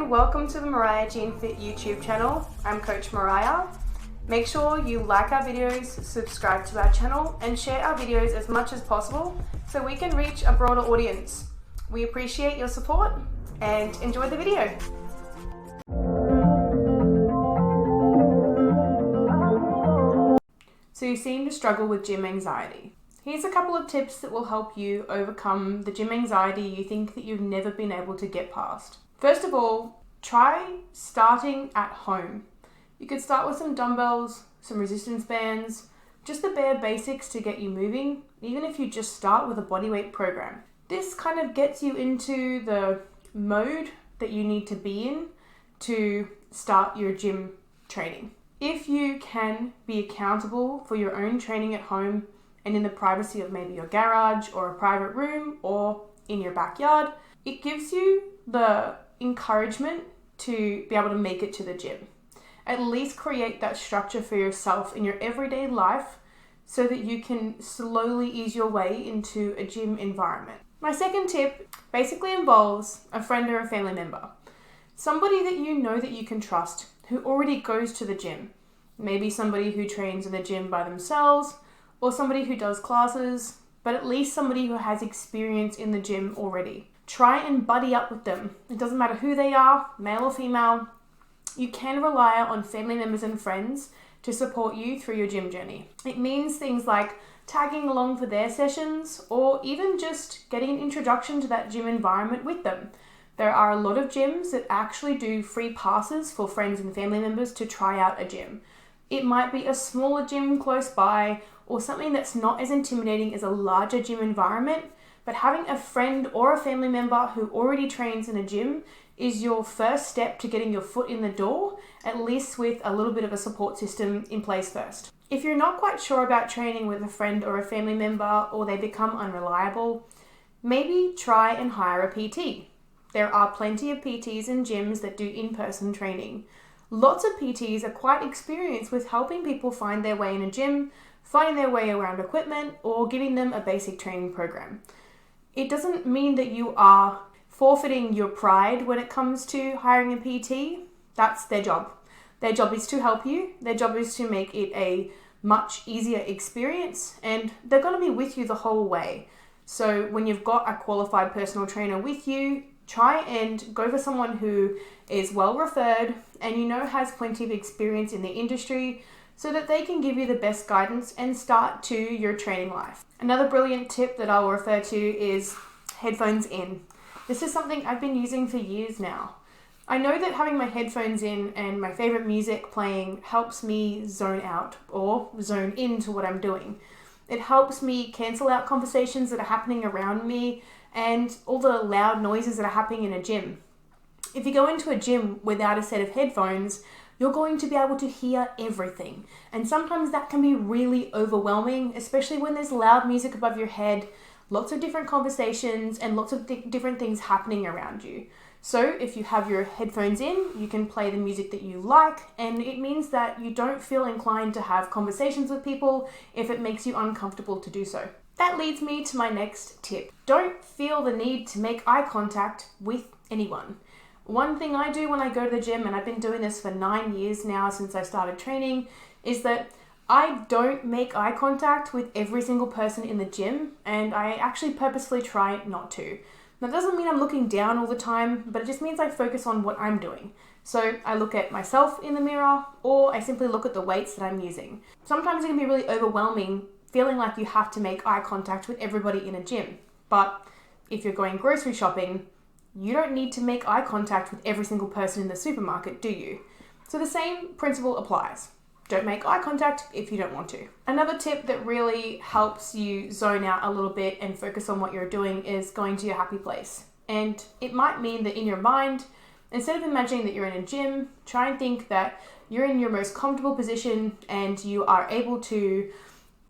welcome to the Mariah Jean Fit YouTube channel. I'm Coach Mariah. Make sure you like our videos, subscribe to our channel, and share our videos as much as possible so we can reach a broader audience. We appreciate your support and enjoy the video. So you seem to struggle with gym anxiety. Here's a couple of tips that will help you overcome the gym anxiety you think that you've never been able to get past. First of all, try starting at home. You could start with some dumbbells, some resistance bands, just the bare basics to get you moving, even if you just start with a bodyweight program. This kind of gets you into the mode that you need to be in to start your gym training. If you can be accountable for your own training at home and in the privacy of maybe your garage or a private room or in your backyard, it gives you the encouragement to be able to make it to the gym. At least create that structure for yourself in your everyday life so that you can slowly ease your way into a gym environment. My second tip basically involves a friend or a family member. Somebody that you know that you can trust who already goes to the gym. Maybe somebody who trains in the gym by themselves or somebody who does classes, but at least somebody who has experience in the gym already. Try and buddy up with them. It doesn't matter who they are, male or female. You can rely on family members and friends to support you through your gym journey. It means things like tagging along for their sessions or even just getting an introduction to that gym environment with them. There are a lot of gyms that actually do free passes for friends and family members to try out a gym. It might be a smaller gym close by or something that's not as intimidating as a larger gym environment, but having a friend or a family member who already trains in a gym is your first step to getting your foot in the door, at least with a little bit of a support system in place first. If you're not quite sure about training with a friend or a family member or they become unreliable, maybe try and hire a PT. There are plenty of PTs and gyms that do in-person training. Lots of PTs are quite experienced with helping people find their way in a gym, finding their way around equipment, or giving them a basic training program. It doesn't mean that you are forfeiting your pride when it comes to hiring a PT. That's their job. Their job is to help you. Their job is to make it a much easier experience, and they're going to be with you the whole way. So when you've got a qualified personal trainer with you, try and go for someone who is well referred and you know has plenty of experience in the industry so that they can give you the best guidance and start to your training life. Another brilliant tip that I'll refer to is headphones in. This is something I've been using for years now. I know that having my headphones in and my favorite music playing helps me zone out or zone into what I'm doing. It helps me cancel out conversations that are happening around me and all the loud noises that are happening in a gym. If you go into a gym without a set of headphones, you're going to be able to hear everything. And sometimes that can be really overwhelming, especially when there's loud music above your head, lots of different conversations, and lots of different things happening around you. So if you have your headphones in, you can play the music that you like, and it means that you don't feel inclined to have conversations with people if it makes you uncomfortable to do so. That leads me to my next tip. Don't feel the need to make eye contact with anyone. One thing I do when I go to the gym, and I've been doing this for 9 years now since I started training, is that I don't make eye contact with every single person in the gym, and I actually purposefully try not to. That doesn't mean I'm looking down all the time, but it just means I focus on what I'm doing. So I look at myself in the mirror, or I simply look at the weights that I'm using. Sometimes it can be really overwhelming feeling like you have to make eye contact with everybody in a gym. But if you're going grocery shopping, you don't need to make eye contact with every single person in the supermarket, do you? So the same principle applies. Don't make eye contact if you don't want to. Another tip that really helps you zone out a little bit and focus on what you're doing is going to your happy place. And it might mean that in your mind, instead of imagining that you're in a gym, try and think that you're in your most comfortable position and you are able to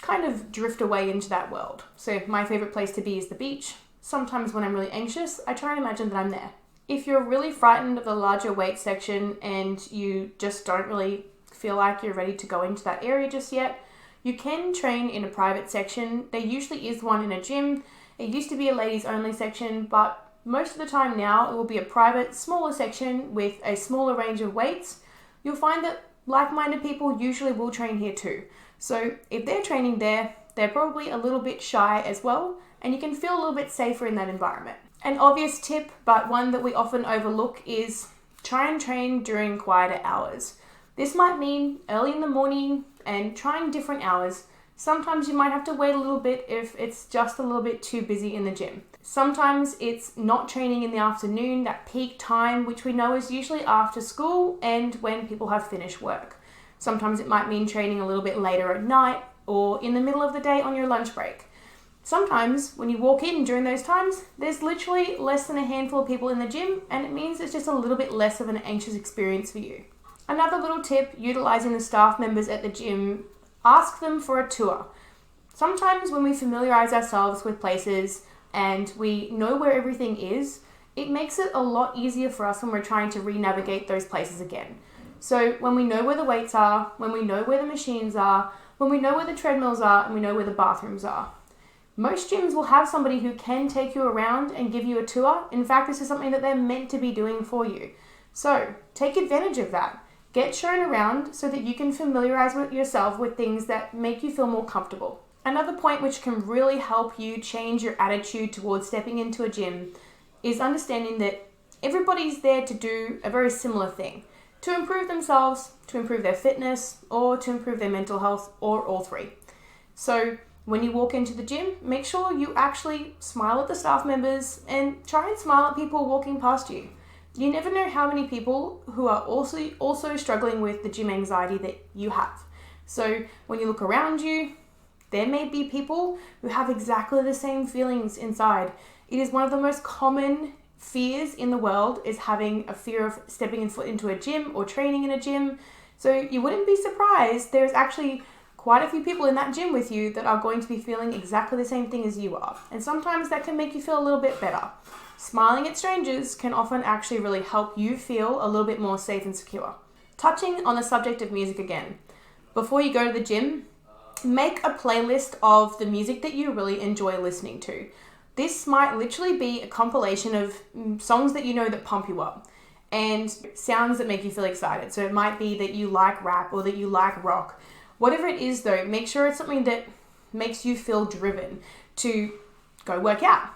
kind of drift away into that world. So my favorite place to be is the beach. Sometimes when I'm really anxious, I try and imagine that I'm there. If you're really frightened of the larger weight section and you just don't really feel like you're ready to go into that area just yet, you can train in a private section. There usually is one in a gym. It used to be a ladies only section, but Most of the time now, it will be a private, smaller section with a smaller range of weights. You'll find that like-minded people usually will train here too. So if they're training there, they're probably a little bit shy as well, and you can feel a little bit safer in that environment. An obvious tip, but one that we often overlook, is try and train during quieter hours. This might mean early in the morning and trying different hours. Sometimes you might have to wait a little bit if it's just a little bit too busy in the gym. Sometimes it's not training in the afternoon, that peak time, which we know is usually after school and when people have finished work. Sometimes it might mean training a little bit later at night or in the middle of the day on your lunch break. Sometimes when you walk in during those times, there's literally less than a handful of people in the gym, and it means it's just a little bit less of an anxious experience for you. Another little tip, utilizing the staff members at the gym, ask them for a tour. Sometimes when we familiarize ourselves with places and we know where everything is, it makes it a lot easier for us when we're trying to re-navigate those places again. So when we know where the weights are, when we know where the machines are, when we know where the treadmills are, and we know where the bathrooms are. Most gyms will have somebody who can take you around and give you a tour. In fact, this is something that they're meant to be doing for you. So take advantage of that. Get shown around so that you can familiarize yourself with things that make you feel more comfortable. Another point which can really help you change your attitude towards stepping into a gym is understanding that everybody's there to do a very similar thing. To improve themselves, to improve their fitness, or to improve their mental health, or all three. So when you walk into the gym, make sure you actually smile at the staff members and try and smile at people walking past you. You never know how many people who are also struggling with the gym anxiety that you have. So when you look around you, there may be people who have exactly the same feelings inside. It is one of the most common fears in the world, is having a fear of stepping foot into a gym or training in a gym. So you wouldn't be surprised, there's actually quite a few people in that gym with you that are going to be feeling exactly the same thing as you are. And sometimes that can make you feel a little bit better. Smiling at strangers can often actually really help you feel a little bit more safe and secure. Touching on the subject of music again, before you go to the gym, make a playlist of the music that you really enjoy listening to. This might literally be a compilation of songs that you know that pump you up and sounds that make you feel excited. So it might be that you like rap or that you like rock. Whatever it is though, make sure it's something that makes you feel driven to go work out.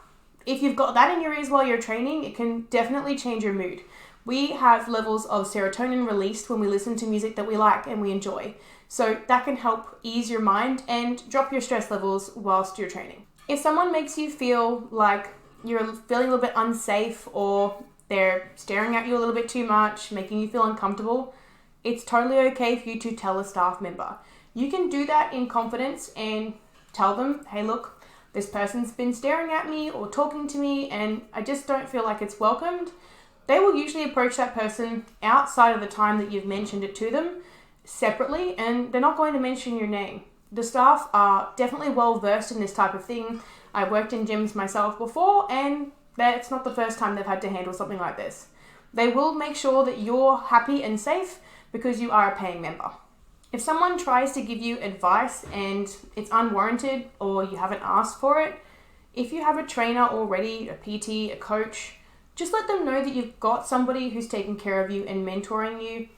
If you've got that in your ears while you're training, it can definitely change your mood. We have levels of serotonin released when we listen to music that we like and we enjoy. So that can help ease your mind and drop your stress levels whilst you're training. If someone makes you feel like you're feeling a little bit unsafe or they're staring at you a little bit too much, making you feel uncomfortable, it's totally okay for you to tell a staff member. You can do that in confidence and tell them, hey look, this person's been staring at me or talking to me and I just don't feel like it's welcomed. They will usually approach that person outside of the time that you've mentioned it to them separately, and they're not going to mention your name. The staff are definitely well versed in this type of thing. I've worked in gyms myself before and it's not the first time they've had to handle something like this. They will make sure that you're happy and safe because you are a paying member. If someone tries to give you advice and it's unwarranted or you haven't asked for it, if you have a trainer already, a PT, a coach, just let them know that you've got somebody who's taking care of you and mentoring you.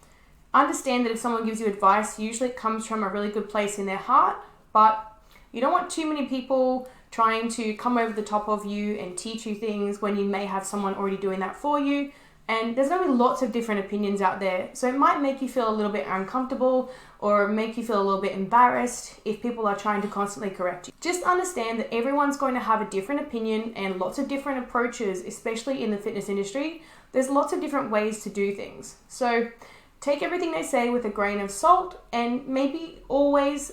Understand that if someone gives you advice, usually it comes from a really good place in their heart, but you don't want too many people trying to come over the top of you and teach you things when you may have someone already doing that for you. And there's going to be lots of different opinions out there, so it might make you feel a little bit uncomfortable or make you feel a little bit embarrassed if people are trying to constantly correct you. Just understand that everyone's going to have a different opinion and lots of different approaches, especially in the fitness industry. There's lots of different ways to do things. So take everything they say with a grain of salt and maybe always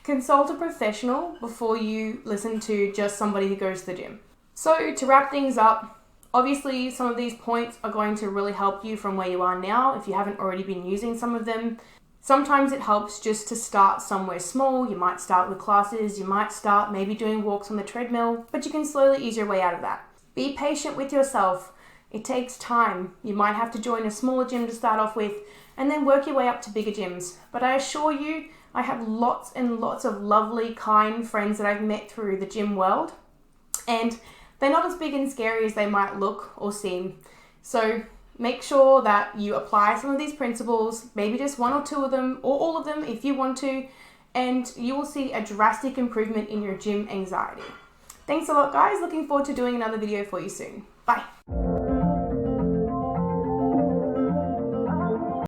consult a professional before you listen to just somebody who goes to the gym. So to wrap things up, obviously, some of these points are going to really help you from where you are now if you haven't already been using some of them. Sometimes it helps just to start somewhere small. You might start with classes, you might start maybe doing walks on the treadmill, but you can slowly ease your way out of that. Be patient with yourself. It takes time. You might have to join a smaller gym to start off with and then work your way up to bigger gyms. But I assure you, I have lots and lots of lovely, kind friends that I've met through the gym world. And they're not as big and scary as they might look or seem. So make sure that you apply some of these principles, maybe just one or two of them, or all of them if you want to, and you will see a drastic improvement in your gym anxiety. Thanks a lot, guys. Looking forward to doing another video for you soon. Bye.